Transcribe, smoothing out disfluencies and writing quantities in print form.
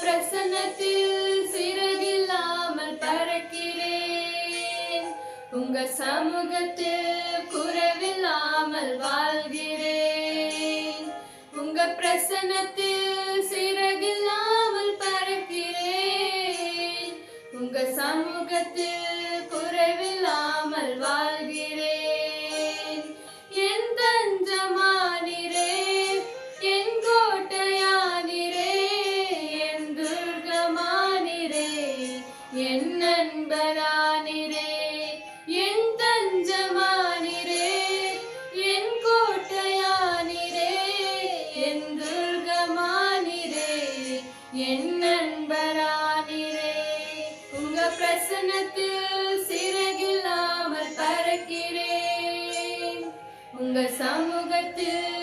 பிரசன்னத்தில் சிறகில்லாமல் பறக்கிறேன். உங்க சமூகத்தில் குறைவில்லாமல் வாழ்கிறேன். உங்க பிரசன்னத்தில் சிறகில்லாமல் பறக்கிறேன். உங்க சமூகத்தில் குறைவில்லாமல் வாழ்கிறேன். என் தஞ்சமானிரே, என் கோட்டையானிரே, என் துர்கமானிரே, என் நண்பரானிரே. என் தஞ்சமானிரே, என் கோட்டையானிரே, என் துர்கமானிரே, என் நண்பரானிரே. உங்க பிரசன்னத்தில் சிறகில்லாமல் பறக்கிறேன். உங்க சமூகத்தில்